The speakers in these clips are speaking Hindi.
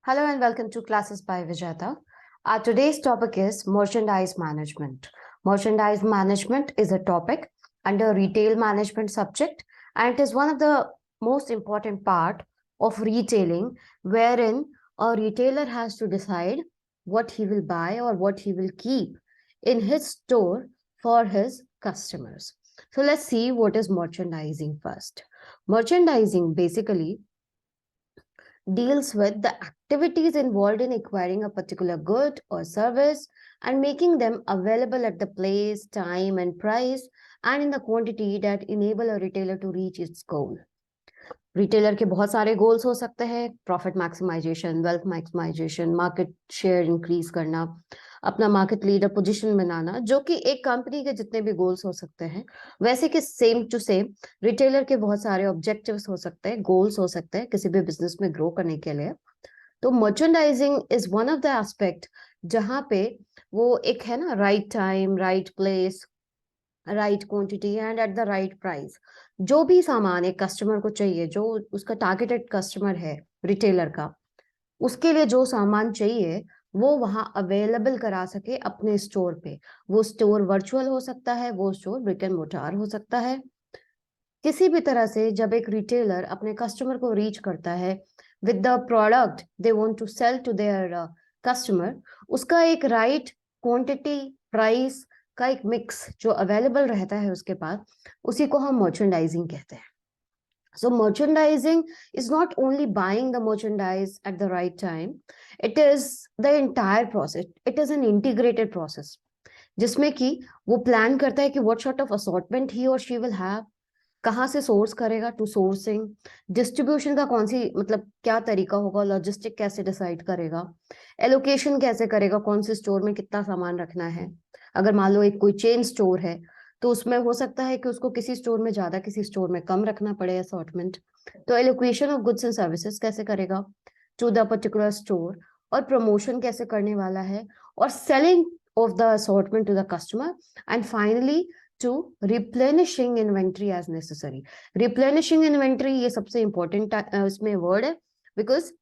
Hello and welcome to Classes by Vijata. Our today's topic is merchandise management. Merchandise management is a topic under retail management subject, and it is one of the most important part of retailing, wherein a retailer has to decide what he will buy or what he will keep in his store for his customers. So let's see what is merchandising first. Merchandising basically deals with the activities involved in acquiring a particular good or service and making them available at the place, time, and price, and in the quantity that enable a retailer to reach its goal. Retailer के बहुत सारे गोल्स हो सकते हैं, profit maximisation, wealth maximisation, market share increase करना, अपना मार्केट लीडर पोजीशन बनाना, जो कि एक कंपनी के जितने भी गोल्स हो सकते हैं, वैसे कि सेम टू सेम रिटेलर के बहुत सारे ऑब्जेक्टिव्स हो सकते हैं, गोल्स हो सकते हैं किसी भी बिजनेस में ग्रो करने के लिए। तो merchandising is one of the aspect जहां पे वो एक है ना, right time, right place, right quantity and at the right price. जो भी सामान एक कस्टमर को चाहिए, जो उसका टारगेटेड कस्टमर है रिटेलर का, उसके लिए जो सामान चाहिए वो वहां अवेलेबल करा सके अपने स्टोर पे। वो स्टोर वर्चुअल हो सकता है, वो स्टोर ब्रिक एंड मोर्टार हो सकता है। किसी भी तरह से जब एक रिटेलर अपने कस्टमर को रीच करता है with the product they want to sell to their customer, उसका एक राइट क्वांटिटी, प्राइस का एक मिक्स जो अवेलेबल रहता है उसके पास, उसी को हम मर्चेंडाइजिंग कहते हैं। So merchandising is not only buying the merchandise at the right time, it is the entire process. It is an integrated process जिसमें कि वो प्लान करता है कि what sort of assortment he or she will have, कहाँ से सोर्स करेगा, टू सोर्सिंग, डिस्ट्रीब्यूशन का कौन सी मतलब क्या तरीका होगा, लॉजिस्टिक कैसे डिसाइड करेगा, एलोकेशन कैसे करेगा, कौन से स्टोर में कितना सामान रखना है। अगर मान लो एक कोई चेन स्टोर है तो उसमें हो सकता है कि उसको किसी स्टोर में ज्यादा, किसी स्टोर में कम रखना पड़े असॉर्टमेंट। तो allocation of goods and services कैसे करेगा टू द पर्टिकुलर स्टोर, और प्रमोशन कैसे करने वाला है, और selling of the assortment to the customer, and finally to replenishing inventory as necessary. Replenishing inventory ये सबसे important इसमें वर्ड है, बिकॉज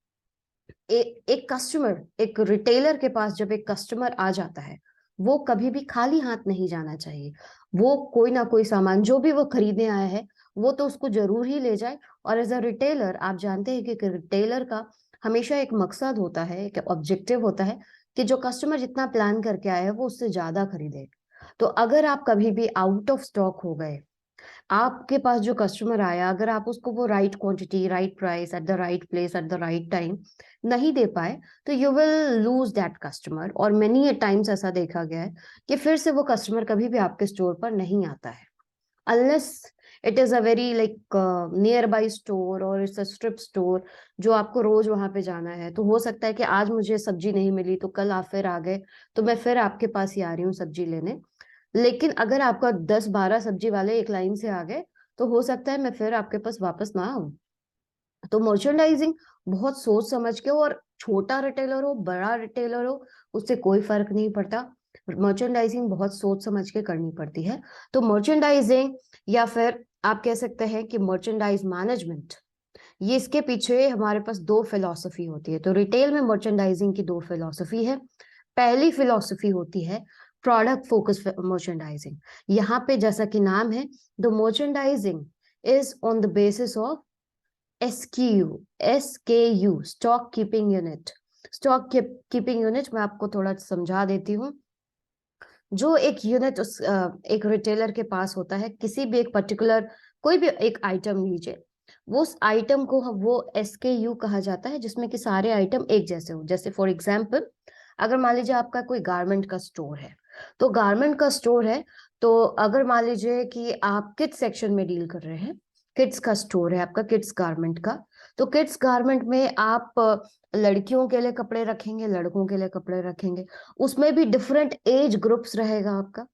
एक कस्टमर, एक रिटेलर के पास जब एक कस्टमर आ जाता है, वो कभी भी खाली हाथ नहीं जाना चाहिए। वो कोई ना कोई सामान जो भी वो खरीदने आया है वो तो उसको जरूर ही ले जाए। और एज अ रिटेलर आप जानते हैं कि रिटेलर का हमेशा एक मकसद होता है, एक ऑब्जेक्टिव होता है कि जो कस्टमर जितना प्लान करके आया है वो उससे ज्यादा खरीदे। तो अगर आप कभी भी आउट ऑफ स्टॉक हो गए, आपके पास जो कस्टमर आया, अगर आप उसको वो right quantity, right price, at the right place, at the right time नहीं दे पाए, तो you will lose that customer. और मेनी टाइम्स ऐसा देखा गया है कि फिर से वो कस्टमर कभी भी आपके स्टोर पर नहीं आता है, unless it is a very like near by store और इट्स अ स्ट्रिप स्टोर जो आपको रोज वहां पे जाना है। तो हो सकता है कि आज मुझे सब्जी नहीं मिली तो कल आप फिर आ गए, तो मैं फिर आपके पास ही आ रही हूँ सब्जी लेने। लेकिन अगर आपका 10-12 सब्जी वाले एक लाइन से आ गए तो हो सकता है मैं फिर आपके पास वापस ना आऊं। तो मर्चेंडाइजिंग बहुत सोच समझ के, और छोटा रिटेलर हो बड़ा रिटेलर हो उससे कोई फर्क नहीं पड़ता, मर्चेंडाइजिंग बहुत सोच समझ के करनी पड़ती है। तो मर्चेंडाइजिंग, या फिर आप कह सकते हैं कि मर्चेंडाइज मैनेजमेंट, ये इसके पीछे हमारे पास दो फिलॉसफी होती है। तो रिटेल में मर्चेंडाइजिंग की दो फिलॉसफी है। पहली फिलॉसफी होती है प्रोडक्ट फोकस मर्चेंडाइजिंग। यहाँ पे जैसा कि नाम है, the merchandising is on the basis of SKU, stock keeping unit. Stock keeping unit मैं आपको थोड़ा समझा देती हूँ। जो एक यूनिट उस एक रिटेलर के पास होता है, किसी भी एक पर्टिकुलर कोई भी एक आइटम लीजिए, वो उस आइटम को वो SKU कहा जाता है, जिसमें कि सारे आइटम एक जैसे हो। जैसे फॉर एग्जाम्पल, अगर मान लीजिए आपका कोई गारमेंट का स्टोर है, तो गारमेंट का स्टोर है, तो अगर मान लीजिए कि आप किड्स सेक्शन में डील कर रहे हैं, किड्स का स्टोर है आपका, किड्स गारमेंट का, तो किड्स गारमेंट में आप लड़कियों के लिए कपड़े रखेंगे, लड़कों के लिए कपड़े रखेंगे, उसमें भी डिफरेंट एज ग्रुप्स रहेगा आपका।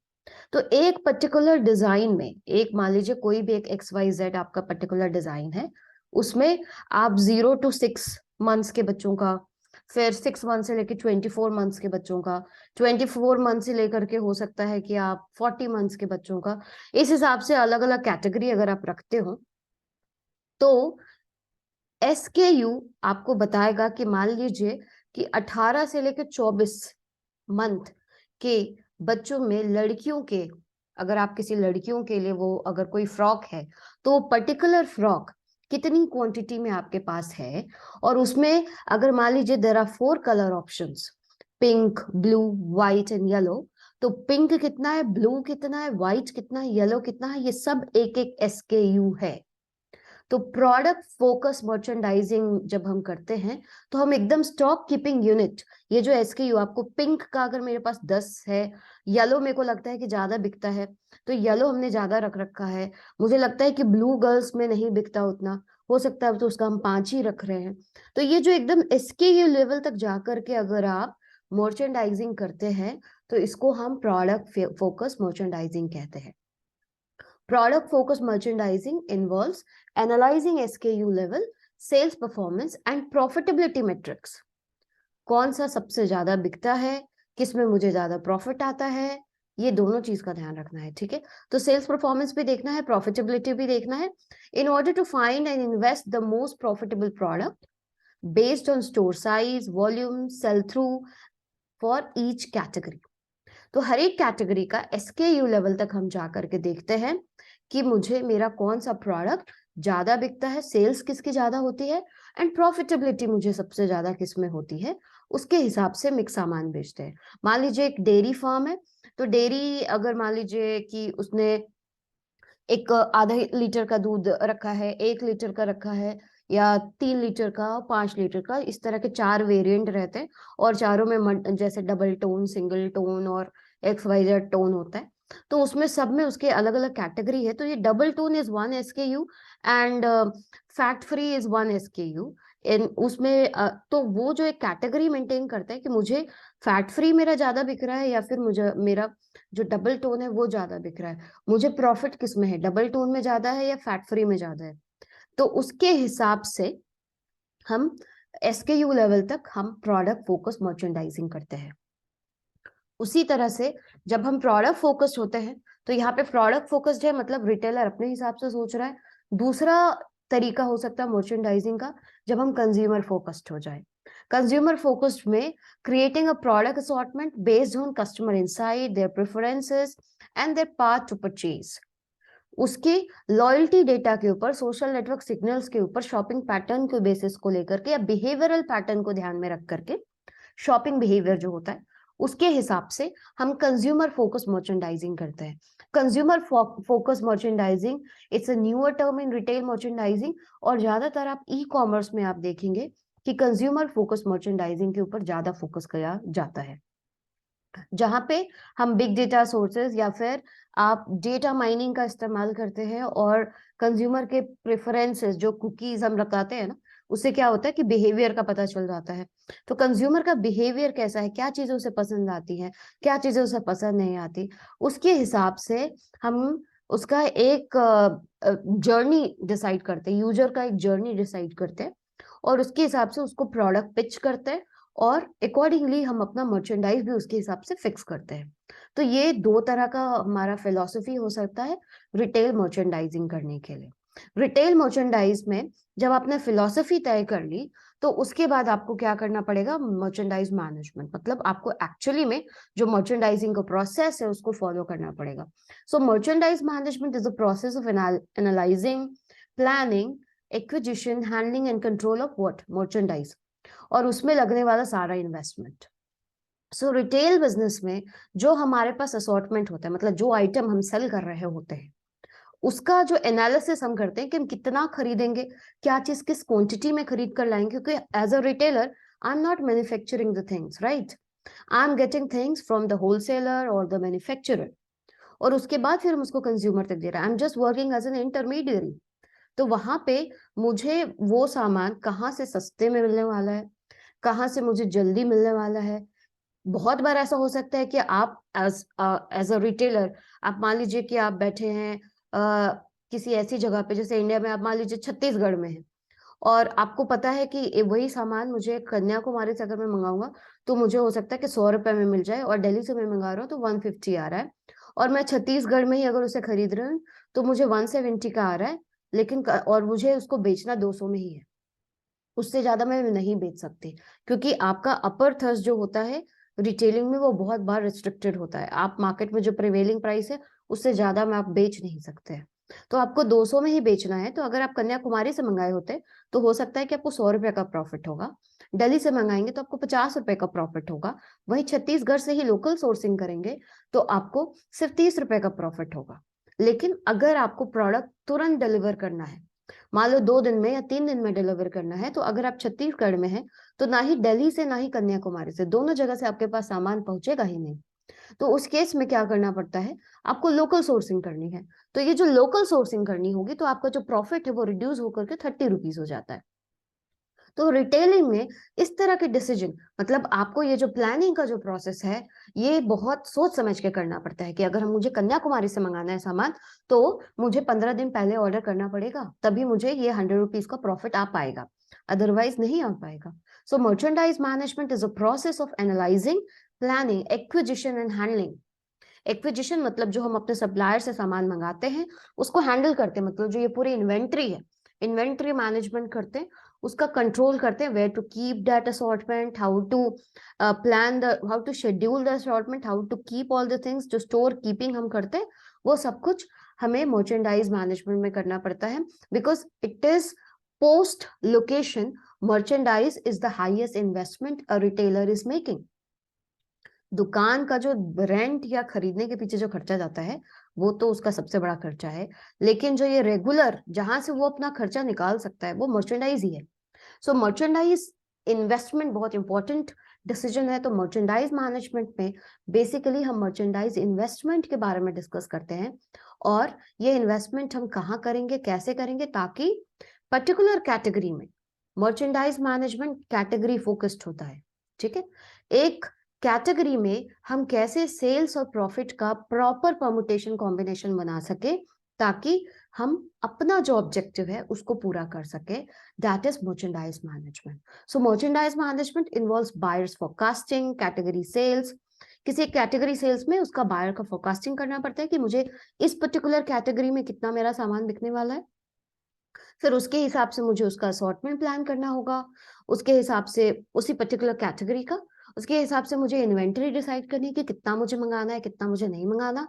तो एक पर्टिकुलर डिजाइन में, एक मान लीजिए कोई भी एक XYZ आपका पर्टिकुलर डिजाइन है, उसमें आप 0 to 6 मंथ्स के बच्चों का, फिर 6 मंथ से लेकर 24 मंथ्स के बच्चों का, 24 मंथ से लेकर के हो सकता है कि आप 40 मंथ्स के बच्चों का, इस हिसाब से अलग अलग कैटेगरी अगर आप रखते हो, तो SKU आपको बताएगा कि मान लीजिए कि 18 से लेकर 24 मंथ के बच्चों में लड़कियों के, अगर आप किसी लड़कियों के लिए वो अगर कोई फ्रॉक है तो पर्टिकुलर फ्रॉक कितनी क्वांटिटी में आपके पास है, और उसमें अगर मान लीजिए there are 4 colour options, pink, blue, white and yellow, तो पिंक कितना है, ब्लू कितना है, व्हाइट कितना है, येलो कितना है, ये सब एक एक SKU है। तो प्रोडक्ट फोकस मर्चेंडाइजिंग जब हम करते हैं तो हम एकदम स्टॉक कीपिंग यूनिट, ये जो SKU आपको पिंक का अगर मेरे पास 10 है, येलो मेरे को लगता है कि ज्यादा बिकता है तो येलो हमने ज्यादा रख रखा है, मुझे लगता है कि ब्लू गर्ल्स में नहीं बिकता उतना, हो सकता है तो उसका हम 5 ही रख रहे हैं। तो ये जो एकदम SKU लेवल तक जाकर के अगर आप मर्चेंडाइजिंग करते हैं तो इसको हम प्रोडक्ट फोकस मर्चेंडाइजिंग कहते हैं। Product focused merchandising involves analyzing SKU level, sales performance and profitability metrics. कौन सा सबसे ज्यादा बिकता है, किसमें मुझे ज्यादा प्रॉफिट आता है, ये दोनों चीज का ध्यान रखना है, ठीक है। तो सेल्स परफॉर्मेंस भी देखना है, प्रॉफिटेबिलिटी भी देखना है, in order to find and invest the most profitable product based on store size, volume, sell through for each category. तो हर एक कैटेगरी का SKU लेवल तक हम जा करके देखते हैं कि मुझे मेरा कौन सा प्रोडक्ट ज्यादा बिकता है, सेल्स किसकी ज्यादा होती है एंड प्रॉफिटेबिलिटी मुझे सबसे ज्यादा किस में होती है, उसके हिसाब से मिक्स सामान बेचते हैं। मान लीजिए एक डेयरी फार्म है, तो डेयरी अगर मान लीजिए कि उसने एक आधा लीटर का दूध रखा है, 1 लीटर का रखा है, या 3 लीटर का, 5 लीटर का, इस तरह के 4 वेरिएंट रहते हैं और चारों में जैसे डबल टोन, सिंगल टोन और XYZ टोन होता है, तो उसमें सब में उसके अलग अलग कैटेगरी है। तो ये double tone is 1 SKU and fat free is 1 SKU इन उसमें तो वो जो एक कैटेगरी मेंटेन करता है कि मुझे फैट फ्री मेरा ज्यादा बिक रहा है या फिर मुझे मेरा जो डबल टोन है वो ज्यादा बिक रहा है, मुझे प्रॉफिट किस में है, डबल टोन में ज्यादा है या फैट फ्री में ज्यादा है। तो उसके हिसाब से हम SKU लेवल तक हम प्रोडक्ट फोकस मर्चेंडाइजिंग करते हैं। उसी तरह से जब हम प्रोडक्ट फोकस्ड होते हैं तो यहाँ पे प्रोडक्ट फोकस्ड है मतलब रिटेलर अपने हिसाब से सोच रहा है। दूसरा तरीका हो सकता है मर्चेंडाइजिंग का जब हम कंज्यूमर फोकस्ड हो जाए। कंज्यूमर फोकस्ड में creating a product assortment based on customer insight, their preferences and their path to purchase, उसके लॉयल्टी डेटा के ऊपर, सोशल नेटवर्क सिग्नल्स के ऊपर, शॉपिंग पैटर्न के बेसिस को लेकर के या बिहेवियरल पैटर्न को ध्यान में रख करके, शॉपिंग बिहेवियर जो होता है उसके हिसाब से हम कंज्यूमर फोकस मर्चेंडाइजिंग करते हैं। Consumer focus merchandising it's a newer term in retail merchandising, और ज्यादातर आप E-कॉमर्स में आप देखेंगे कि कंज्यूमर फोकस मर्चेंडाइजिंग के ऊपर ज्यादा फोकस किया जाता है, जहां पे हम बिग डेटा सोर्सेज या फिर आप डेटा माइनिंग का इस्तेमाल करते हैं और कंज्यूमर के प्रेफरेंसेस जो कुकीज हम लगाते हैं ना, उससे क्या होता है कि बिहेवियर का पता चल जाता है। तो कंज्यूमर का बिहेवियर कैसा है, क्या चीजें उसे पसंद आती है, क्या चीजें उसे पसंद नहीं आती, उसके हिसाब से हम उसका एक जर्नी डिसाइड करते हैं, यूजर का एक जर्नी डिसाइड करते हैं और उसके हिसाब से उसको प्रोडक्ट पिच करते हैं और अकॉर्डिंगली हम अपना मर्चेंडाइज भी उसके हिसाब से फिक्स करते हैं। तो ये 2 तरह का हमारा फिलॉसफी हो सकता है रिटेल मर्चेंडाइजिंग करने के लिए। रिटेल मर्चेंडाइज में जब आपने फिलॉसफी तय कर ली तो उसके बाद आपको क्या करना पड़ेगा, मर्चेंडाइज मैनेजमेंट, मतलब आपको एक्चुअली में जो मर्चेंडाइजिंग का प्रोसेस है उसको फॉलो करना पड़ेगा। So merchandise management is the process of analysing, planning, acquisition, handling and control of what merchandise और उसमें लगने वाला सारा इन्वेस्टमेंट। सो रिटेल बिजनेस में जो हमारे पास असॉर्टमेंट होता है, मतलब जो आइटम हम सेल कर रहे होते हैं, उसका जो एनालिसिस हम करते हैं कि हम कितना खरीदेंगे, क्या चीज किस क्वांटिटी में खरीद कर लाएंगे, क्योंकि as a retailer I am not manufacturing the things, right, I am getting things from the wholesaler और द मैन्युफैक्चरर, और उसके बाद फिर हम उसको कंज्यूमर तक दे रहे हैं, I am just working as an intermediary. तो वहां पे मुझे वो सामान कहाँ से सस्ते में मिलने वाला है, कहाँ से मुझे जल्दी मिलने वाला है। बहुत बार ऐसा हो सकता है कि आप एज अ रिटेलर, आप मान लीजिए कि आप बैठे हैं किसी ऐसी जगह पे, जैसे इंडिया में आप मान लीजिए छत्तीसगढ़ में है और आपको पता है कि वही सामान मुझे कन्याकुमारी से अगर मैं मंगाऊंगा तो मुझे हो सकता है कि 100 रुपए में मिल जाए, और दिल्ली से मैं मंगा रहा हूँ तो 150 आ रहा है, और मैं छत्तीसगढ़ में ही अगर उसे खरीद रही हूँ तो मुझे 170 का आ रहा है, लेकिन और मुझे उसको बेचना 200 में ही है। उससे ज्यादा मैं नहीं बेच सकती, क्योंकि आपका अपर थर्स्ट जो होता है रिटेलिंग में वो बहुत बार रिस्ट्रिक्टेड होता है। आप मार्केट में जो प्रिवेलिंग प्राइस है उससे ज्यादा में आप बेच नहीं सकते हैं। तो आपको 200 में ही बेचना है। तो अगर आप कन्याकुमारी से मंगाए होते तो हो सकता है कि आपको 100 रुपए का प्रॉफिट होगा, दिल्ली से मंगाएंगे तो आपको 50 रुपए का प्रॉफिट होगा, वही छत्तीसगढ़ से ही लोकल सोर्सिंग करेंगे तो आपको सिर्फ 30 रुपए का प्रॉफिट होगा। लेकिन अगर आपको प्रोडक्ट तुरंत डिलीवर करना है, मान लो 2 दिन में या 3 दिन में डिलीवर करना है, तो अगर आप छत्तीसगढ़ में है तो ना ही दिल्ली से ना ही कन्याकुमारी से, दोनों जगह से आपके पास सामान पहुंचेगा ही नहीं। तो उस केस में क्या करना पड़ता है, आपको लोकल सोर्सिंग करनी है। तो ये जो लोकल सोर्सिंग करनी होगी तो आपका जो प्रॉफिट है वो रिड्यूस होकर के 30 रुपीज हो जाता है। तो रिटेलिंग में इस तरह के डिसीजन, मतलब आपको ये जो प्लानिंग का जो प्रोसेस है ये बहुत सोच समझ के करना पड़ता है कि अगर हम मुझे कन्याकुमारी से मंगाना है सामान तो मुझे 15 दिन पहले ऑर्डर करना पड़ेगा, तभी मुझे ये 100 रुपीज का प्रॉफिट आ पाएगा, अदरवाइज नहीं आ पाएगा। So merchandise management is a process of analysing, planning, acquisition and handling. Acquisition मतलब जो हम अपने सप्लायर से सामान मंगाते हैं उसको हैंडल करते हैं, मतलब जो ये पूरी इन्वेंट्री है, इन्वेंट्री मैनेजमेंट करते हैं, उसका कंट्रोल करते हैं, where to keep that assortment, how to plan the, how to schedule the assortment, how to keep all the things, जो स्टोर कीपिंग हम करते हैं वो सब कुछ हमें मर्चेंडाइज मैनेजमेंट में करना पड़ता है। Because it is post location, merchandise is the highest investment a retailer is making. दुकान का जो रेंट या खरीदने के पीछे जो खर्चा जाता है वो तो उसका सबसे बड़ा खर्चा है, लेकिन जो ये रेगुलर जहां से वो अपना खर्चा निकाल सकता है वो मर्चेंडाइज ही है। सो मर्चेंडाइज इन्वेस्टमेंट बहुत इंपॉर्टेंट डिसीजन है। तो मर्चेंडाइज मैनेजमेंट में बेसिकली हम मर्चेंडाइज इन्वेस्टमेंट के बारे में डिस्कस करते हैं, और ये इन्वेस्टमेंट हम कहाँ करेंगे, कैसे करेंगे, ताकि पर्टिकुलर कैटेगरी में मर्चेंडाइज मैनेजमेंट कैटेगरी फोकस्ड होता है। ठीक है, एक कैटेगरी में हम कैसे सेल्स और प्रॉफिट का प्रॉपर परमुटेशन कॉम्बिनेशन बना सके ताकि हम अपना जो ऑब्जेक्टिव है उसको पूरा कर सके, that is merchandise management. So merchandise management involves buyers forecasting, category sales. किसी कैटेगरी सेल्स में उसका बायर का फोरकास्टिंग करना पड़ता है कि मुझे इस पर्टिकुलर कैटेगरी में कितना मेरा सामान बिकने वाला है, फिर उसके हिसाब से मुझे उसका असॉर्टमेंट प्लान करना होगा, उसके हिसाब से उसी पर्टिकुलर कैटेगरी का, उसके हिसाब से मुझे इन्वेंटरी डिसाइड करनी है कि कितना मुझे मंगाना है, कितना मुझे नहीं मंगाना,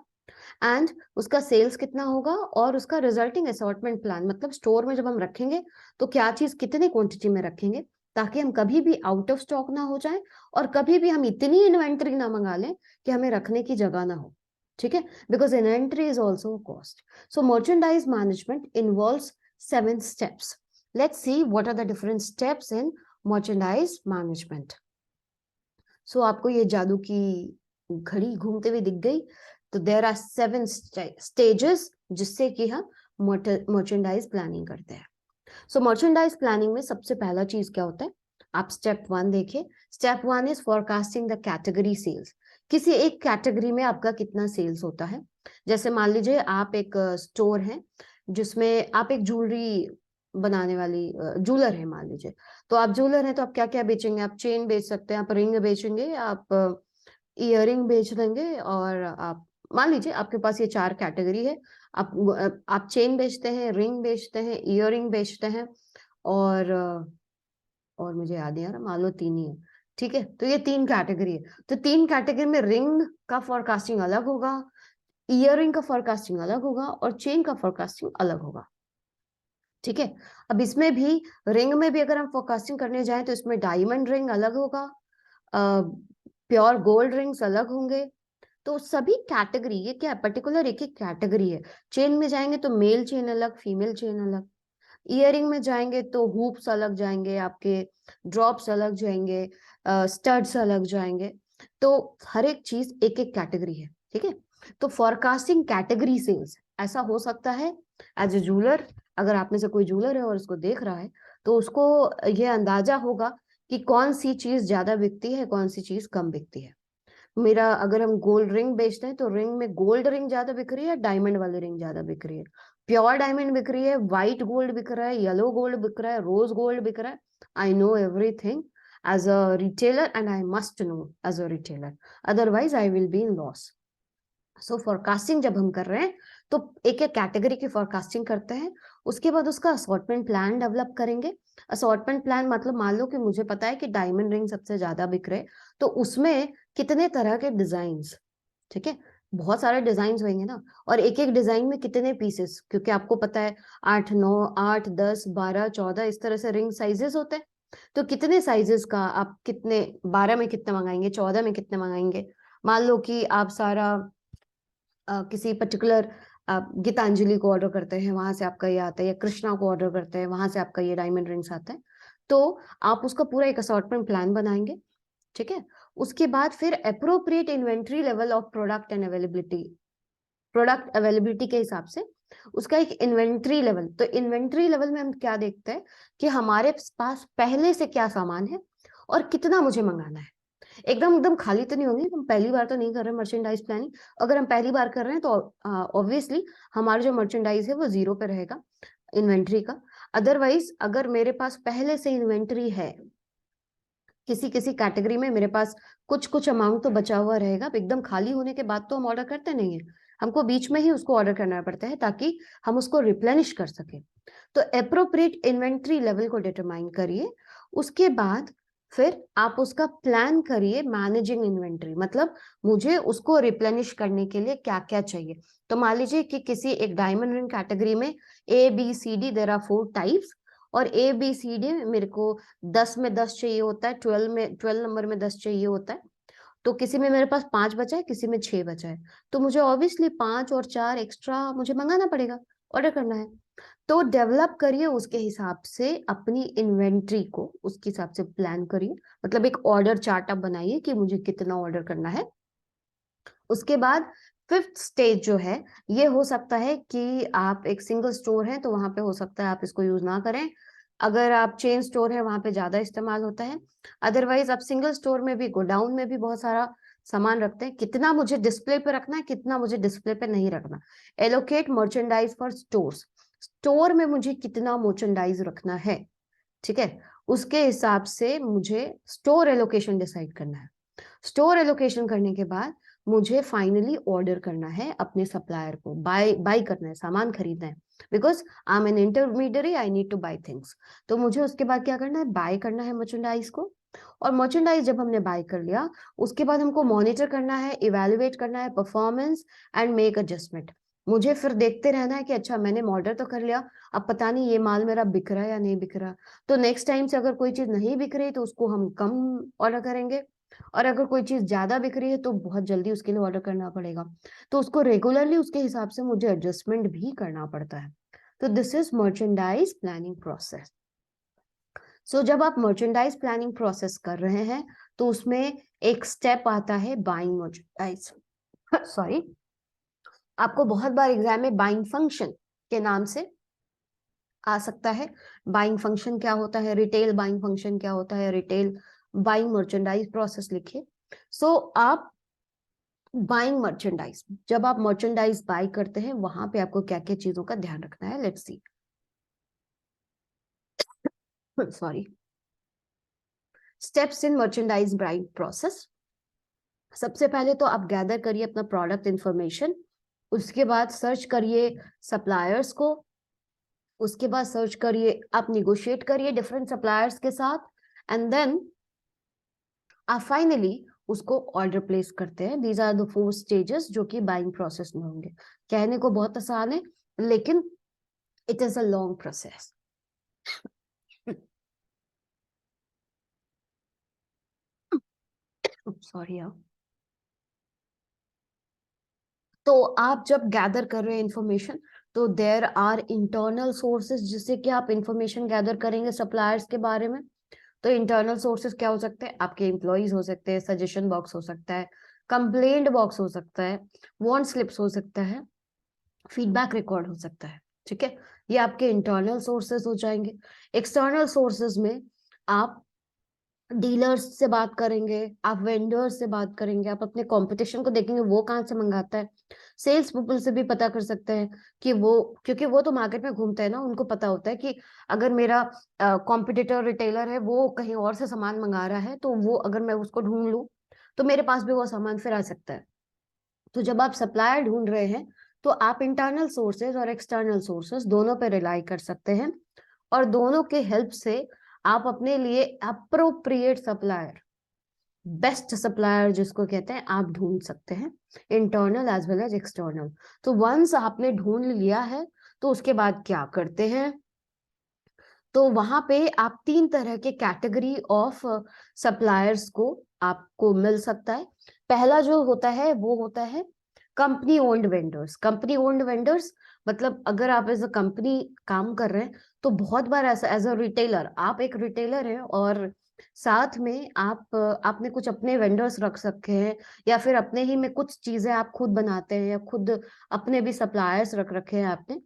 एंड उसका सेल्स कितना होगा, और उसका रिजल्टिंग असॉर्टमेंट प्लान, मतलब स्टोर में जब हम रखेंगे तो क्या चीज कितनी क्वांटिटी में रखेंगे ताकि हम कभी भी आउट ऑफ स्टॉक ना हो जाए और कभी भी हम इतनी इन्वेंटरी ना मंगा लें कि हमें रखने की जगह ना हो। ठीक है, because inventory is also cost. So merchandise management involves 7 steps. Let's see what are the different steps in merchandise management. So आपको ये जादू की घड़ी घूमते हुए दिख गई। तो there are 7 stages जिससे कि हम मर्चेंडाइज प्लानिंग करते हैं। सो मर्चेंडाइज प्लानिंग में सबसे पहला चीज क्या होता है, आप स्टेप 1 देखिए। Step 1 is forecasting the category sales. किसी एक कैटेगरी में आपका कितना सेल्स होता है। जैसे मान लीजिए आप एक स्टोर है जिसमें आप एक ज्वेलरी बनाने वाली ज्वेलर है मान लीजिए, तो आप ज्वेलर हैं तो आप क्या क्या बेचेंगे, आप चेन बेच सकते हैं, आप रिंग बेचेंगे, आप इयररिंग बेच देंगे, और आप मान लीजिए आपके पास ये 4 कैटेगरी है। आप चेन बेचते हैं, रिंग बेचते हैं, इयररिंग बेचते हैं, और और मुझे याद नहीं आ रहा, मान लो 3 ही है। ठीक है, तो ये 3 कैटेगरी है। तो 3 कैटेगरी में रिंग का फोरकास्टिंग अलग होगा, इयररिंग का फोरकास्टिंग अलग होगा, और चेन का फोरकास्टिंग अलग होगा। ठीक है, अब इसमें भी रिंग में भी अगर हम फोरकास्टिंग करने जाएं तो इसमें डायमंड रिंग अलग होगा, प्योर गोल्ड रिंग्स अलग होंगे। तो सभी कैटेगरी, ये क्या पर्टिकुलर एक एक कैटेगरी है। चेन में जाएंगे तो मेल चेन अलग, फीमेल चेन अलग। इयरिंग में जाएंगे तो हुप्स अलग जाएंगे, आपके ड्रॉप्स अलग जाएंगे, स्टड्स अलग जाएंगे। तो हर एक चीज एक एक कैटेगरी है। ठीक है, तो फॉरकास्टिंग कैटेगरी सेल्स ऐसा हो सकता है एज ए जूलर। अगर आप में से कोई जूलर है और उसको देख रहा है तो उसको ये अंदाजा होगा कि कौन सी चीज ज्यादा बिकती है, कौन सी चीज कम बिकती है। मेरा अगर हम गोल्ड रिंग बेचते हैं तो रिंग में गोल्ड रिंग ज्यादा बिक रही है, डायमंड वाली रिंग ज्यादा बिक रही है, प्योर डायमंड बिक रही है, व्हाइट गोल्ड बिक रहा है, येलो गोल्ड बिक रहा है, रोज गोल्ड बिक रहा है। I know everything as a retailer and I must know as a retailer, otherwise I will be in loss. So forecasting जब हम कर रहे हैं तो एक एक कैटेगरी की फोरकास्टिंग करते हैं, उसके बाद उसका असॉर्टमेंट प्लान डेवलप करेंगे। असॉर्टमेंट प्लान मतलब मान लो कि मुझे पता है कि डायमंड रिंग सबसे ज्यादा बिक रहे, तो उसमें कितने तरह के डिजाइन, ठीक है, बहुत सारे डिजाइन होंगे ना, और एक एक डिजाइन में कितने पीसेस, क्योंकि आपको पता है 8 9 8 10 12 14 इस तरह से रिंग साइजेस होते हैं। तो कितने साइजेस का आप कितने, 12 में कितने मंगाएंगे, 14 में कितने मंगाएंगे। मान लो कि आप सारा किसी पर्टिकुलर गीतांजलि को ऑर्डर करते हैं, वहां से आपका ये आता है, या कृष्णा को ऑर्डर करते हैं, वहां से आपका ये डायमंड रिंग्स आता है। तो आप उसका पूरा एक असॉर्टमेंट प्लान बनाएंगे, ठीक है। उसके बाद फिर appropriate inventory level of product availability के हिसाब से उसका एक इन्वेंट्री लेवल। तो इन्वेंट्री लेवल में हम क्या देखते हैं कि हमारे पास पहले से क्या सामान है और कितना मुझे मंगाना है। एकदम एकदम खाली तो नहीं होंगे, हम पहली बार तो नहीं कर रहे मर्चेंडाइज प्लानिंग। अगर हम पहली बार कर रहे हैं तो ऑब्वियसली हमारा जो मर्चेंडाइज है वो 0 पे रहेगा इन्वेंट्री का। अदरवाइज अगर मेरे पास पहले से इन्वेंट्री है, किसी किसी कैटेगरी में मेरे पास कुछ कुछ अमाउंट तो बचा हुआ रहेगा, एकदम खाली होने के बाद तो हम ऑर्डर करते नहीं है, हमको बीच में ही उसको ऑर्डर करना पड़ता है ताकि हम उसको रिप्लेनिश कर सके। तो अप्रोप्रिएट इन्वेंट्री लेवल को डिटरमाइन करिए। उसके बाद फिर आप उसका प्लान करिए मैनेजिंग इन्वेंट्री, मतलब मुझे उसको रिप्लेनिश करने के लिए क्या क्या चाहिए। तो मान लीजिए कि किसी एक डायमंड रिंग कैटेगरी में ABCD देयर आर 4 टाइप्स, और ABCD मेरे को 10 में 10 चाहिए होता है, 12 नंबर में 10 चाहिए होता है। तो किसी में मेरे पास 5 बचा है, किसी में 6 बचा है, तो मुझे ऑब्वियसली 5 और 4 एक्स्ट्रा मुझे मंगाना पड़ेगा, ऑर्डर करना है। तो डेवलप करिए उसके हिसाब से अपनी इन्वेंट्री को, उसके हिसाब से प्लान करिए, मतलब एक ऑर्डर चार्ट आप बनाइए कि मुझे कितना ऑर्डर करना है। उसके बाद फिफ्थ स्टेज जो है, ये हो सकता है कि आप एक सिंगल स्टोर है तो वहां पे हो सकता है आप इसको यूज ना करें। अगर आप चेन स्टोर है वहां पे ज्यादा इस्तेमाल होता है। अदरवाइज आप सिंगल स्टोर में भी, गोडाउन में भी बहुत सारा सामान रखते हैं, कितना मुझे डिस्प्ले पे रखना है, कितना मुझे डिस्प्ले पे नहीं रखना। Allocate merchandise for stores, store में मुझे कितना मर्चेंडाइज रखना है, ठीक है, उसके हिसाब से मुझे स्टोर एलोकेशन डिसाइड करना है। स्टोर एलोकेशन करने के बाद मुझे फाइनली ऑर्डर करना है अपने सप्लायर को, बाय बाय करना है, सामान खरीदना है, because I am an intermediary, I need to buy things. तो मुझे उसके बाद क्या करना है, बाय करना है मर्चेंडाइज को। और मर्चेंडाइज जब हमने बाय कर लिया, उसके बाद हमको मॉनिटर करना है, इवेलुएट करना है परफॉर्मेंस एंड मेक एडजस्टमेंट। मुझे फिर देखते रहना है कि अच्छा मैंने ऑर्डर तो कर लिया, अब पता नहीं ये माल मेरा बिक रहा है या नहीं बिक रहा। तो नेक्स्ट टाइम से अगर कोई चीज नहीं बिक रही तो उसको हम कम ऑर्डर करेंगे, और अगर कोई चीज ज्यादा बिक रही है तो बहुत जल्दी उसके लिए ऑर्डर करना पड़ेगा। तो उसको रेगुलरली उसके हिसाब से मुझे एडजस्टमेंट भी करना पड़ता है। तो this is merchandise planning process. So जब आप मर्चेंडाइज प्लानिंग प्रोसेस कर रहे हैं तो उसमें एक स्टेप आता है बाइंग मर्चेंडाइज। सॉरी, आपको बहुत बार एग्जाम में बाइंग फंक्शन के नाम से आ सकता है। बाइंग फंक्शन क्या होता है, रिटेल बाइंग फंक्शन क्या होता है, रिटेल बाइंग मर्चेंडाइज प्रोसेस लिखिए। सो आप बाइंग मर्चेंडाइज, जब आप मर्चेंडाइज बाय करते हैं वहां पे आपको क्या क्या चीजों का ध्यान रखना है, let's see. Sorry, steps in merchandise buying process. सबसे पहले तो आप गैदर करिए अपना प्रोडक्ट इंफॉर्मेशन, उसके बाद सर्च करिए सप्लायर्स को, उसके बाद सर्च करिए, आप निगोशिएट करिए डिफरेंट सप्लायर्स के साथ, एंड देन आप फाइनली उसको ऑर्डर प्लेस करते हैं। दीज आर द 4 स्टेजेस जो कि बाइंग प्रोसेस में होंगे। कहने को बहुत आसान है लेकिन it is a long process. Sorry यार। तो आप जब गैदर कर रहे हैं इंफॉर्मेशन, तो देयर आर इंटरनल सोर्सेज जिससे कि आप इंफॉर्मेशन गैदर करेंगे सप्लायर्स के बारे में। तो इंटरनल सोर्सेज क्या हो सकते हैं, आपके एम्प्लॉइज हो सकते हैं, सजेशन बॉक्स हो सकता है, कंप्लेंट बॉक्स हो सकता है, वार्न स्लिप्स हो सकता है, फीडबैक रिकॉर्ड हो सकता है, ठीक है। ये आपके इंटरनल सोर्सेज हो जाएंगे। एक्सटर्नल सोर्सेज में आप डीलर्स से बात करेंगे, आप वेंडर्स से बात करेंगे, आप अपने कंपटीशन को देखेंगे वो कहाँ से मंगाता है। सेल्स पीपल से भी पता कर सकते हैं कि वो, क्योंकि वो तो मार्केट में घूमते हैं ना, उनको पता होता है कि अगर मेरा कॉम्पिटिटर रिटेलर है वो कहीं और से सामान मंगा रहा है, तो वो अगर मैं उसको ढूंढ लूं तो मेरे पास भी वो सामान फिर आ सकता है। तो जब आप सप्लायर ढूंढ रहे हैं तो आप इंटरनल सोर्सेज और एक्सटर्नल सोर्सेज दोनों पे रिलाई कर सकते हैं, और दोनों के हेल्प से आप अपने लिए अप्रोप्रिएट सप्लायर, बेस्ट सप्लायर जिसको कहते हैं, आप ढूंढ सकते हैं, internal as well as external. तो वंस आपने ढूंढ लिया है तो उसके बाद क्या करते हैं, तो वहां पे आप 3 तरह के कैटेगरी ऑफ सप्लायर्स को आपको मिल सकता है। पहला जो होता है वो होता है company owned vendors. Company owned vendors मतलब अगर आप एज अ कंपनी काम कर रहे हैं तो बहुत बार ऐसा, एज अ रिटेलर, आप एक रिटेलर हैं और साथ में आपने कुछ अपने वेंडर्स रख सके हैं, या फिर अपने ही में कुछ चीजें आप खुद बनाते हैं, या खुद अपने भी सप्लायर्स रख रखे हैं आपने,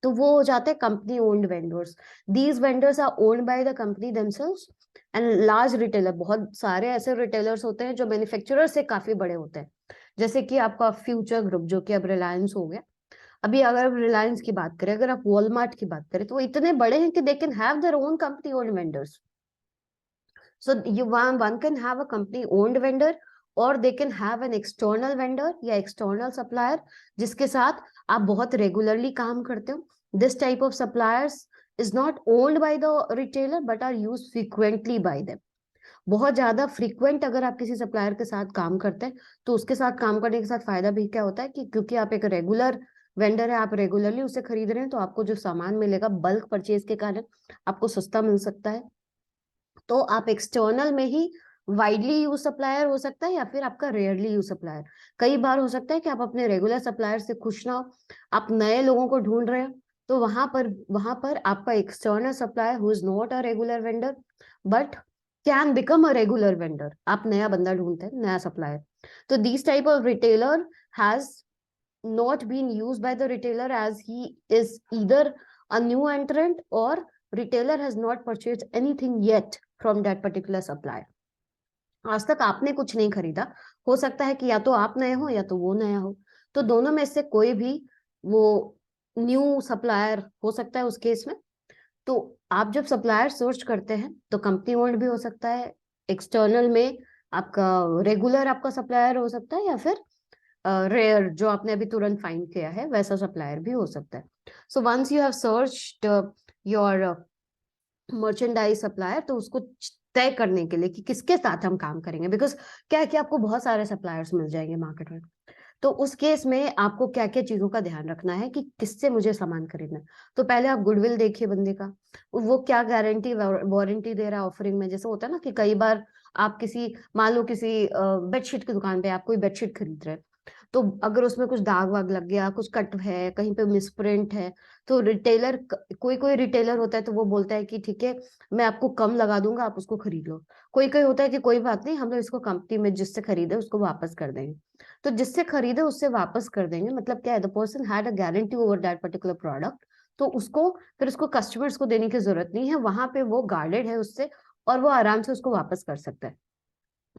तो वो हो जाते हैं company owned vendors. These vendors are owned by the company themselves and large retailer. बहुत सारे ऐसे रिटेलर्स होते हैं जो मैन्युफैक्चरर से काफी बड़े होते हैं, जैसे कि आपका फ्यूचर ग्रुप जो कि अब रिलायंस हो गया। अभी अगर आप रिलायंस की बात करें, अगर आप वॉलमार्ट की बात करें, तो वो इतने बड़े हैं कि they can have their own company owned vendors. So one can have a company owned vendor, or they can have an external vendor या external supplier जिसके साथ आप बहुत रेगुलरली काम करते हो. This type of suppliers is not owned by the retailer but are used frequently by them. बहुत ज्यादा फ्रीक्वेंट अगर आप किसी सप्लायर के साथ काम करते हैं तो उसके साथ काम करने के साथ फायदा भी क्या होता है कि क्योंकि आप एक रेगुलर वेंडर है, आप रेगुलरली उसे खरीद रहे हैं, तो आपको जो सामान मिलेगा बल्क परचेज के कारण आपको सस्ता मिल सकता है. तो आप एक्सटर्नल में ही वाइडली यूज सप्लायर हो सकता है, या फिर आपका रेयरली यूज सप्लायर. कई बार हो सकता है कि आप अपने रेगुलर सप्लायर से खुश ना हो, आप नए लोगों को ढूंढ रहे हो, तो वहां पर आपका external supplier who is not a regular vendor but can become a regular vendor. आप नया बंदा ढूंढते हैं, नया सप्लायर. तो this type of retailer has not been used by the retailer as he is either a new entrant or retailer has not purchased anything yet from that particular supplier. आज तक आपने कुछ नहीं खरीदा, हो सकता है कि या तो आप नए हो या तो वो नया हो, तो दोनों में से कोई भी वो न्यू सप्लायर हो सकता है उस केस में. तो आप जब सप्लायर सर्च करते हैं तो कंपनी ओन्ड भी हो सकता है, एक्सटर्नल में आपका रेगुलर आपका सप्लायर हो सकता है, या फिर रेयर जो आपने अभी तुरंत फाइंड किया है वैसा सप्लायर भी हो सकता है. So once you have searched your merchandise supplier, तो उसको तय करने के लिए कि किसके साथ हम काम करेंगे, बिकॉज क्या है कि आपको बहुत सारे सप्लायर्स मिल जाएंगे मार्केट में, तो उस केस में आपको क्या क्या चीजों का ध्यान रखना है कि किससे मुझे सामान खरीदना है. तो पहले आप गुडविल देखिए बंदे का, वो क्या गारंटी वारंटी दे रहा है ऑफरिंग में. जैसे होता है ना कि कई बार आप किसी, मान लो किसी बेडशीट की दुकान पे आप कोई बेडशीट खरीद रहे हैं, तो अगर उसमें कुछ दाग वाग लग गया, कुछ कट है, कहीं पे मिसप्रिंट है, तो रिटेलर, कोई कोई रिटेलर होता है तो वो बोलता है कि ठीक है मैं आपको कम लगा दूंगा, आप उसको खरीद लो. कोई कोई होता है कि कोई बात नहीं, हम लोग इसको कंपनी में जिससे खरीदे उसको वापस कर देंगे. तो जिससे खरीदे उससे वापस कर देंगे मतलब क्या है, the person had a guarantee over that particular product, तो उसको फिर उसको कस्टमर्स को देने की जरूरत नहीं है, वहां पे वो गार्डेड है उससे और वो आराम से उसको वापस कर सकता है.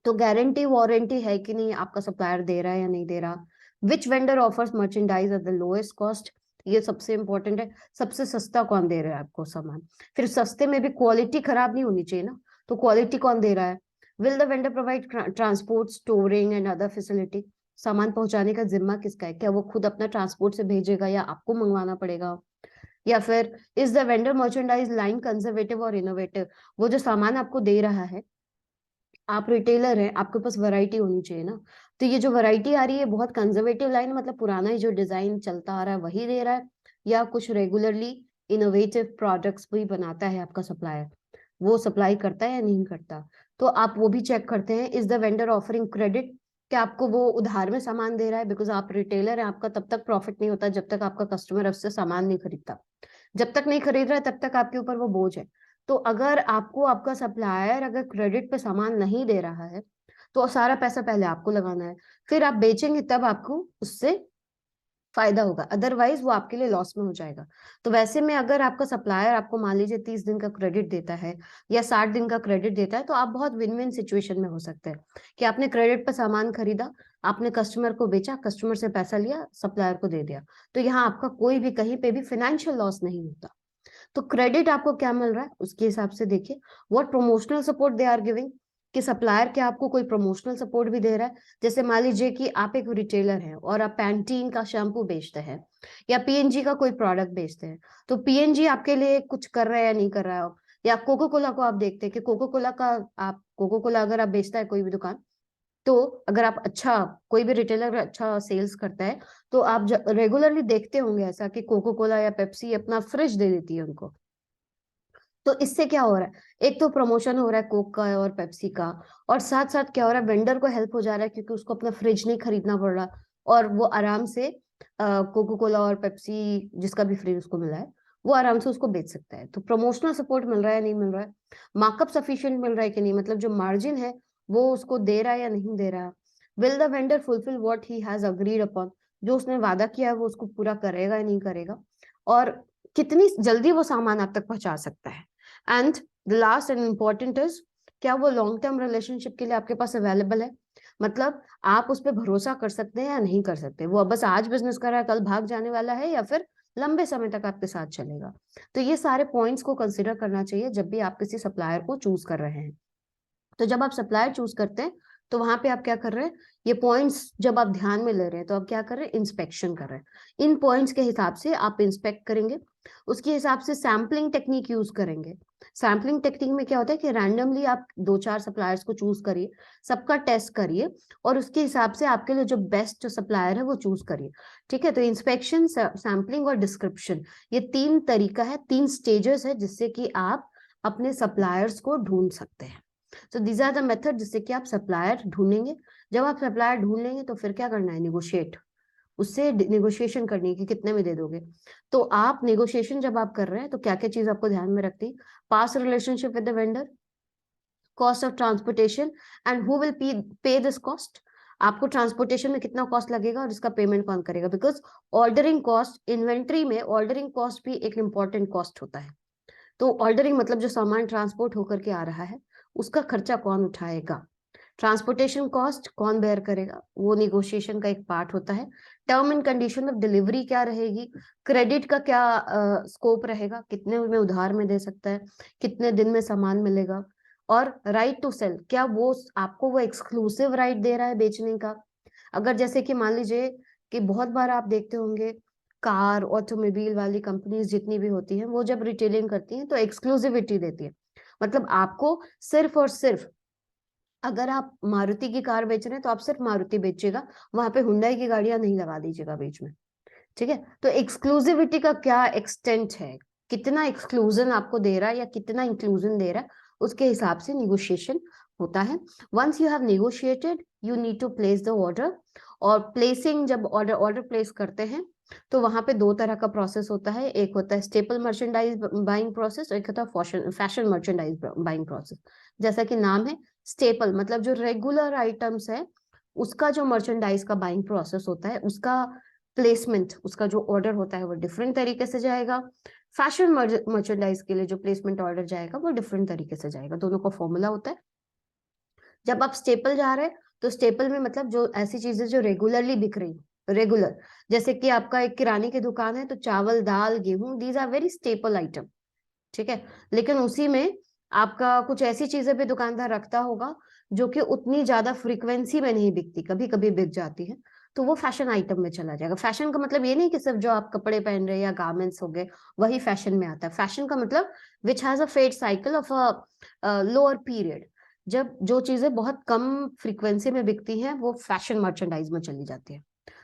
तो गारंटी वारंटी है कि नहीं, आपका सप्लायर दे रहा है या नहीं दे रहा. Which vendor offers merchandise at the lowest cost, ये सबसे इंपॉर्टेंट है. सबसे सस्ता कौन दे रहा है आपको सामान, फिर सस्ते में भी क्वालिटी खराब नहीं होनी चाहिए ना, तो क्वालिटी कौन दे रहा है. Will the vendor provide transport, storing and other facility. सामान पहुंचाने का जिम्मा किसका है, क्या वो खुद अपना ट्रांसपोर्ट से भेजेगा या आपको मंगवाना पड़ेगा. या फिर is the vendor merchandise line conservative और इनोवेटिव. वो जो सामान आपको दे रहा है, आप रिटेलर हैं, आपके पास वैरायटी होनी चाहिए ना, तो ये जो वैरायटी आ रही है बहुत कंजर्वेटिव लाइन, मतलब पुराना ही जो डिजाइन चलता आ रहा है वही दे रहा है, या कुछ रेगुलरली इनोवेटिव प्रोडक्ट्स भी बनाता है आपका सप्लायर, वो सप्लाई करता है या नहीं करता. तो आप वो भी चेक करते हैं. Is the vendor offering credit, क्या आपको वो उधार में सामान दे रहा है, बिकॉज आप रिटेलर है, आपका तब तक प्रॉफिट नहीं होता जब तक आपका कस्टमर उससे सामान नहीं खरीदता. जब तक नहीं खरीद रहा है तब तक आपके ऊपर वो बोझ है. तो अगर आपको आपका सप्लायर अगर क्रेडिट पे सामान नहीं दे रहा है तो सारा पैसा पहले आपको लगाना है, फिर आप बेचेंगे तब आपको उससे फायदा होगा, अदरवाइज वो आपके लिए लॉस में हो जाएगा. तो वैसे में अगर आपका सप्लायर आपको मान लीजिए 30 दिन का क्रेडिट देता है या 60 दिन का क्रेडिट देता है, तो आप बहुत विन विन सिचुएशन में हो सकते हैं कि आपने क्रेडिट पर सामान खरीदा, आपने कस्टमर को बेचा, कस्टमर से पैसा लिया, सप्लायर को दे दिया, तो यहाँ आपका कोई भी कहीं पे भी फाइनेंशियल लॉस नहीं होता. तो क्रेडिट आपको क्या मिल रहा है उसके हिसाब से देखिए. What promotional support they are giving, कि सप्लायर क्या आपको कोई प्रमोशनल सपोर्ट भी दे रहा है। जैसे मान लीजिए कि आप एक रिटेलर हैं और आप पैंटीन का शैम्पू बेचते हैं या पीएनजी का कोई प्रोडक्ट बेचते हैं, तो पीएनजी आपके लिए कुछ कर रहा है या नहीं कर रहा है। या कोको कोला को आप देखते हैं कि कोको कोला का, आप कोको कोला अगर आप बेचता है कोई भी दुकान, तो अगर आप अच्छा, कोई भी रिटेलर अच्छा सेल्स करता है, तो आप रेगुलरली देखते होंगे ऐसा कि कोको कोला या पेप्सी अपना फ्रिज दे देती है उनको। तो इससे क्या हो रहा है, एक तो प्रमोशन हो रहा है कोक का और पेप्सी का, और साथ साथ क्या हो रहा है, वेंडर को हेल्प हो जा रहा है क्योंकि उसको अपना फ्रिज नहीं खरीदना पड़ रहा, और वो आराम से कोको कोला और पेप्सी जिसका भी फ्रिज उसको मिला है वो आराम से उसको बेच सकता है। तो प्रमोशनल सपोर्ट मिल रहा है नहीं मिल रहा है, मार्कअप सफिशिएंट मिल रहा है कि नहीं, मतलब जो मार्जिन है वो उसको दे रहा है या नहीं दे रहा, will the vendor fulfil what he has agreed upon, जो उसने वादा किया है वो उसको पूरा करेगा या नहीं करेगा, और कितनी जल्दी वो सामान आप तक पहुंचा सकता है। And the last and important is, क्या वो लॉन्ग टर्म रिलेशनशिप के लिए आपके पास अवेलेबल है, मतलब आप उस पर भरोसा कर सकते हैं या नहीं कर सकते, वो बस आज बिजनेस कर रहा है कल भाग जाने वाला है या फिर लंबे समय तक आपके साथ चलेगा। तो ये सारे पॉइंट्स को कंसिडर करना चाहिए जब भी आप किसी सप्लायर को चूज कर रहे हैं। तो जब आप सप्लायर चूज करते हैं तो वहां पे आप क्या कर रहे हैं, ये पॉइंट्स जब आप ध्यान में ले रहे हैं तो आप क्या कर रहे हैं, इंस्पेक्शन कर रहे हैं। इन पॉइंट्स के हिसाब से आप इंस्पेक्ट करेंगे, उसके हिसाब से सैम्पलिंग टेक्निक यूज करेंगे। सैम्पलिंग टेक्निक में क्या होता है कि रैंडमली आप 2-4 सप्लायर्स को चूज करिए, सबका टेस्ट करिए, और उसके हिसाब से आपके लिए जो बेस्ट जो सप्लायर है वो चूज करिए। ठीक है, तो इंस्पेक्शन, सैम्पलिंग और डिस्क्रिप्शन, ये 3 तरीका है, 3 स्टेजेस है जिससे कि आप अपने सप्लायर्स को ढूंढ सकते हैं। तो दीज आर द मेथड जिससे कि आप सप्लायर ढूंढेंगे। जब आप सप्लायर ढूंढ लेंगे तो फिर क्या करना है, निगोशिएट, उससे नेगोशिएशन करनी है कि कितने में दे दोगे। तो आप नेगोशिएशन जब आप कर रहे हैं तो क्या क्या चीज आपको ध्यान में रखती, past relationship with the vendor, cost of transportation and who will pay this cost, आपको ट्रांसपोर्टेशन में कितना कॉस्ट लगेगा और इसका पेमेंट कौन करेगा, बिकॉज ऑर्डरिंग कॉस्ट, इन्वेंट्री में ऑर्डरिंग कॉस्ट भी एक इंपॉर्टेंट कॉस्ट होता है। तो ऑर्डरिंग मतलब जो सामान ट्रांसपोर्ट होकर के आ रहा है उसका खर्चा कौन उठाएगा, ट्रांसपोर्टेशन कॉस्ट कौन बेयर करेगा, वो निगोशिएशन का एक पार्ट होता है। Term and condition of delivery क्या रहेगी, क्रेडिट का क्या स्कोप रहेगा, कितने में उधार में दे सकता है, कितने दिन में सामान मिलेगा, और राइट टू सेल, क्या वो आपको वो एक्सक्लूसिव राइट दे रहा है बेचने का। अगर जैसे कि मान लीजिए कि बहुत बार आप देखते होंगे कार ऑटोमोबाइल वाली कंपनीज जितनी भी होती हैं वो जब रिटेलिंग करती हैं तो एक्सक्लूसिविटी देती है, मतलब आपको सिर्फ और सिर्फ, अगर आप मारुति की कार बेच रहे हैं तो आप सिर्फ मारुति बेचिएगा, वहां पे हुंडई की गाड़ियां नहीं लगा दीजिएगा बीच में। ठीक है, तो एक्सक्लूसिविटी का क्या एक्सटेंट है, कितना एक्सक्लूजन आपको दे रहा है या कितना इंक्लूजन दे रहा है, उसके हिसाब से निगोशिएशन होता है। Once you have negotiated you need to place the order, और प्लेसिंग, जब ऑर्डर प्लेस करते हैं तो वहां पे 2 तरह का प्रोसेस होता है, एक होता है स्टेपल मर्चेंडाइज बाइंग प्रोसेस, एक होता है फैशन मर्चेंडाइज बाइंग प्रोसेस। जैसा कि नाम है स्टेपल, मतलब जो रेगुलर आइटम्स है उसका जो मर्चेंडाइज का बाइंग प्रोसेस होता है, उसका प्लेसमेंट, उसका जो ऑर्डर होता है वो डिफरेंट तरीके से जाएगा। फैशन मर्चेंडाइज के लिए जो प्लेसमेंट ऑर्डर जाएगा वो डिफरेंट तरीके से जाएगा, दोनों का फॉर्मूला होता है। जब आप स्टेपल जा रहे हैं तो स्टेपल में मतलब जो ऐसी चीजें जो रेगुलरली बिक रही, रेगुलर, जैसे कि आपका एक किराने की दुकान है तो चावल दाल गेहूं, these are very staple item. ठीक है, लेकिन उसी में आपका कुछ ऐसी चीजें भी दुकानदार रखता होगा जो कि उतनी ज्यादा फ्रीक्वेंसी में नहीं बिकती, कभी कभी बिक जाती है, तो वो फैशन आइटम में चला जाएगा। फैशन का मतलब ये नहीं कि सिर्फ जो आप कपड़े पहन रहे हैं या गारमेंट्स हो गए वही फैशन में आता है, फैशन का मतलब which has a fad cycle of a lower period, जब जो चीजें बहुत कम फ्रीक्वेंसी में बिकती हैं वो फैशन मर्चेंडाइज में चली जाती है।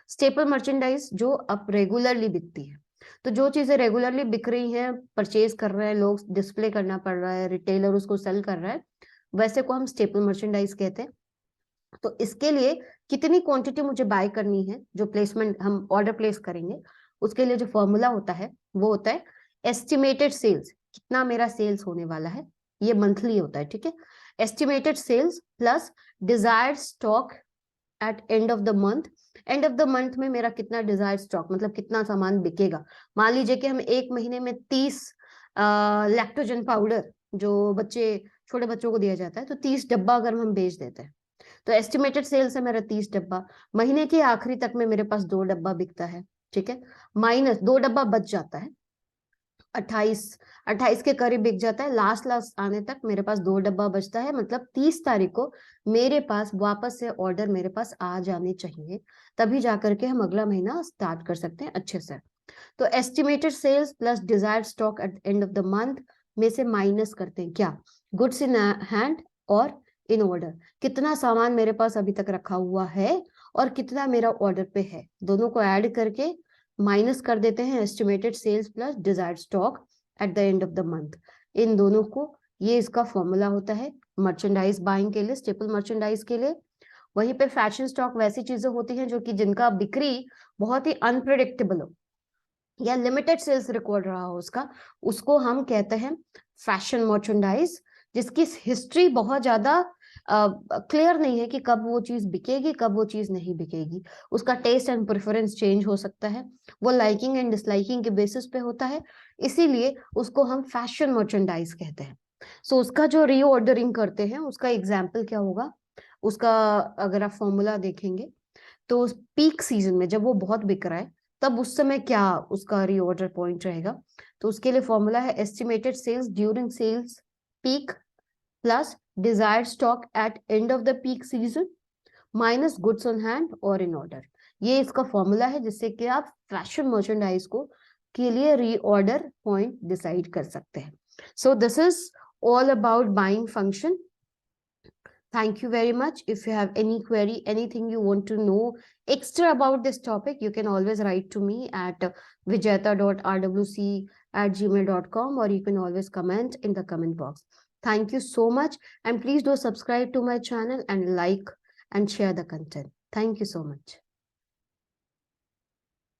स्टेपल मर्चेंडाइज जो अब रेगुलरली बिकती है, तो जो चीजें रेगुलरली बिक रही हैं, परचेज कर रहे हैं लोग, डिस्प्ले करना पड़ रहा है, रिटेलर उसको सेल कर रहा है, वैसे को हम स्टेपल मर्चेंडाइज कहते हैं। तो इसके लिए कितनी क्वांटिटी मुझे बाय करनी है, जो प्लेसमेंट हम ऑर्डर प्लेस करेंगे उसके लिए जो फॉर्मूला होता है वो होता है एस्टिमेटेड सेल्स, कितना मेरा सेल्स होने वाला है, ये मंथली होता है। ठीक है, estimated sales plus desired stock at end of the month, end of the month में मेरा कितना डिजायर्ड स्टॉक, मतलब कितना सामान बिकेगा। मान लीजिए कि हम एक महीने में 30 लैक्टोजन पाउडर जो बच्चे, छोटे बच्चों को दिया जाता है, तो 30 डब्बा अगर हम बेच देते हैं तो एस्टिमेटेड सेल्स है मेरा 30 डब्बा, महीने के आखिरी तक में मेरे पास 2 डब्बा बिकता है। ठीक है, माइनस 2 डब्बा बच जाता है, 28 के करीब बिक जाता है, लास्ट आने तक मेरे पास 2 डब्बा बचता है, मतलब 30 तारीख को मेरे पास वापस से ऑर्डर मेरे पास आ जाने चाहिए, तभी जाकर के हम अगला महीना स्टार्ट कर सकते हैं अच्छे से। तो estimated sales plus desired stock at end of the month में से माइनस करते हैं क्या, गुड्स इन हैंड और इन ऑर्डर, कितना सामान मेरे पास अभी तक रखा हुआ है और कितना मेरा ऑर्डर पे है, दोनों को ऐड करके माइनस कर देते हैं estimated sales plus desired stock at the end of the month. इन दोनों को, ये इसका फॉर्मूला होता है मर्चेंडाइज बाइंग के लिए, स्टेपल मर्चेंडाइज के लिए। वहीं पे फैशन स्टॉक वैसी चीजें होती हैं जो कि जिनका बिक्री बहुत ही अनप्रिडिक्टेबल हो या लिमिटेड सेल्स रिकॉर्ड रहा हो उसका, उसको हम कहते हैं फैशन मर्चेंडाइज, जिसकी हिस्ट्री बहुत ज्यादा क्लियर नहीं है कि कब वो चीज बिकेगी कब वो चीज नहीं बिकेगी, उसका टेस्ट एंड प्रेफरेंस चेंज हो सकता है, वो लाइकिंग एंड डिसलाइकिंग के बेसिस पे होता है, इसीलिए उसको हम फैशन मर्चेंडाइज कहते हैं। सो उसका जो रीऑर्डरिंग करते हैं उसका एग्जाम्पल क्या होगा, उसका अगर आप फॉर्मूला देखेंगे तो पीक सीजन में जब वो बहुत बिक रहा है तब उस समय क्या उसका रीऑर्डर पॉइंट रहेगा, तो उसके लिए फॉर्मूला है estimated sales during sales peak plus desired stock at end of the peak season minus goods on hand और इन ऑर्डर। ये इसका फॉर्मूला है जिससे कि आप फैशन मर्चेंडाइज को के लिए रीऑर्डर पॉइंट डिसाइड कर सकते हैं। So this is all about buying function. Thank you very much. If you have any query, anything you want to know extra about this topic, you can always write to me at vijayata.rwc@gmail.com, or you can always comment in the comment box. Thank you so much. And please do subscribe to my channel and like and share the content. Thank you so much.